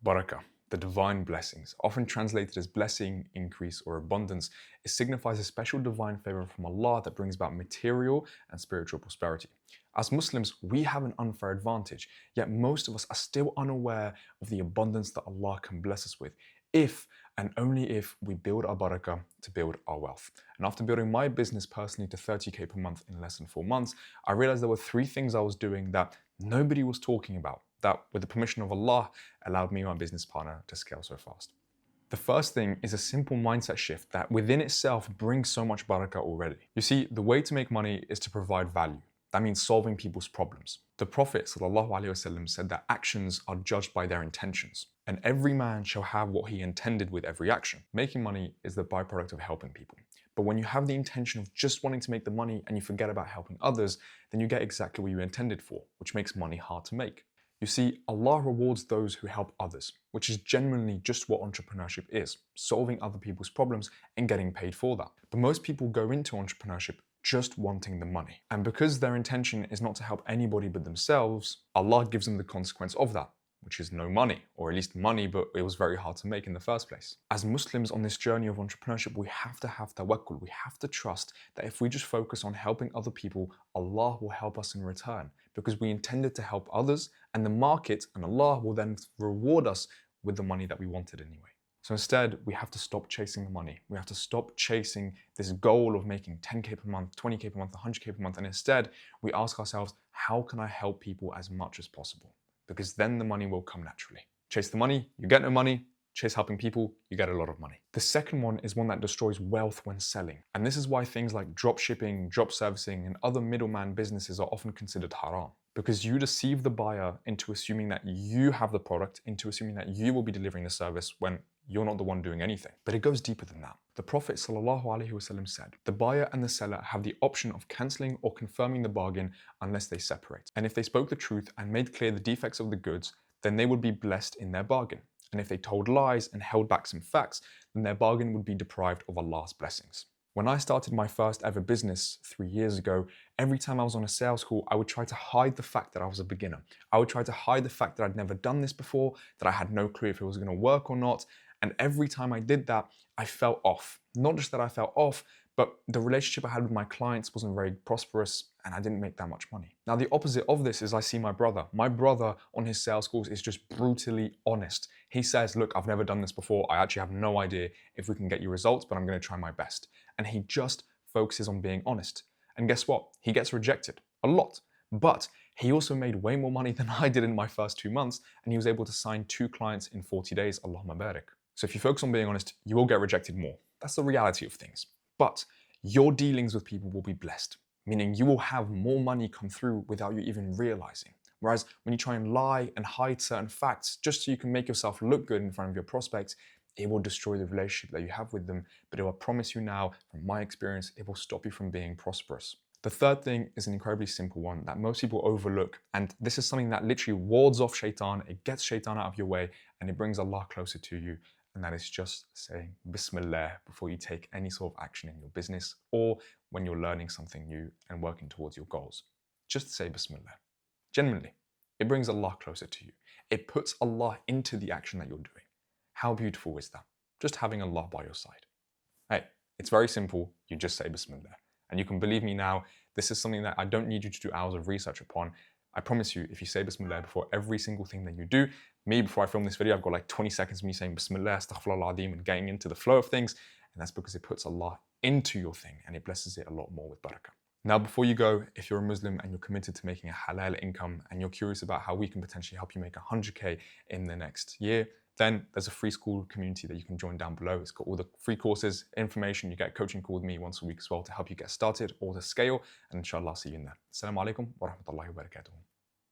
Barakah, the divine blessings, often translated as blessing, increase, or abundance, it signifies a special divine favor from Allah that brings about material and spiritual prosperity. As Muslims, we have an unfair advantage, yet most of us are still unaware of the abundance that Allah can bless us with, if and only if we build our barakah to build our wealth. And after building my business personally to 30k per month in less than 4 months, I realized there were 3 things I was doing that nobody was talking about, that with the permission of Allah allowed me and my business partner to scale so fast. The first thing is a simple mindset shift that within itself brings so much barakah already. You see, the way to make money is to provide value. That means solving people's problems. The Prophet ﷺ said that actions are judged by their intentions, and every man shall have what he intended with every action. Making money is the byproduct of helping people. But when you have the intention of just wanting to make the money and you forget about helping others, then you get exactly what you intended for, which makes money hard to make. You see, Allah rewards those who help others, which is genuinely just what entrepreneurship is, solving other people's problems and getting paid for that. But most people go into entrepreneurship just wanting the money. And because their intention is not to help anybody but themselves, Allah gives them the consequence of that, which is no money, or at least money, but it was very hard to make in the first place. As Muslims on this journey of entrepreneurship, we have to have tawakkul. We have to trust that if we just focus on helping other people, Allah will help us in return, because we intended to help others, and the market and Allah will then reward us with the money that we wanted anyway. So instead, we have to stop chasing the money. We have to stop chasing this goal of making 10k per month, 20k per month, 100k per month, and instead, we ask ourselves, how can I help people as much as possible? Because then the money will come naturally. Chase the money, you get no money. Chase helping people, you get a lot of money. The second one is one that destroys wealth when selling. And this is why things like drop shipping, drop servicing, and other middleman businesses are often considered haram. Because you deceive the buyer into assuming that you have the product, into assuming that you will be delivering the service when you're not the one doing anything. But it goes deeper than that. The Prophet ﷺ said, the buyer and the seller have the option of cancelling or confirming the bargain unless they separate. And if they spoke the truth and made clear the defects of the goods, then they would be blessed in their bargain. And if they told lies and held back some facts, then their bargain would be deprived of Allah's blessings. When I started my first ever business 3 years ago, every time I was on a sales call, I would try to hide the fact that I was a beginner. I would try to hide the fact that I'd never done this before, that I had no clue if it was going to work or not. And every time I did that, I felt off. Not just that I felt off, but the relationship I had with my clients wasn't very prosperous and I didn't make that much money. Now, the opposite of this is I see my brother. My brother on his sales calls is just brutally honest. He says, look, I've never done this before. I actually have no idea if we can get you results, but I'm going to try my best. And he just focuses on being honest. And guess what? He gets rejected a lot. But he also made way more money than I did in my first 2 months. And he was able to sign 2 clients in 40 days. Allahumma barak. So if you focus on being honest, you will get rejected more. That's the reality of things. But your dealings with people will be blessed, meaning you will have more money come through without you even realizing. Whereas when you try and lie and hide certain facts just so you can make yourself look good in front of your prospects, it will destroy the relationship that you have with them. But it will promise you now, from my experience, it will stop you from being prosperous. The third thing is an incredibly simple one that most people overlook. And this is something that literally wards off shaitan. It gets shaitan out of your way and it brings Allah closer to you. And that is just saying Bismillah before you take any sort of action in your business or when you're learning something new and working towards your goals. Just say Bismillah. Genuinely, it brings Allah closer to you. It puts Allah into the action that you're doing. How beautiful is that? Just having Allah by your side. Hey, it's very simple. You just say Bismillah. And you can believe me now, this is something that I don't need you to do hours of research upon. I promise you, if you say Bismillah before every single thing that you do, me, before I film this video, I've got like 20 seconds of me saying Bismillah, Astaghfirullah al-Azim, and getting into the flow of things. And that's because it puts Allah into your thing and it blesses it a lot more with barakah. Now, before you go, if you're a Muslim and you're committed to making a halal income and you're curious about how we can potentially help you make 100k in the next year, then there's a free school community that you can join down below. It's got all the free courses, information. You get a coaching call with me once a week as well to help you get started or to scale. And inshallah, I'll see you in there. Assalamu alaikum wa rahmatullahi wa barakatuh.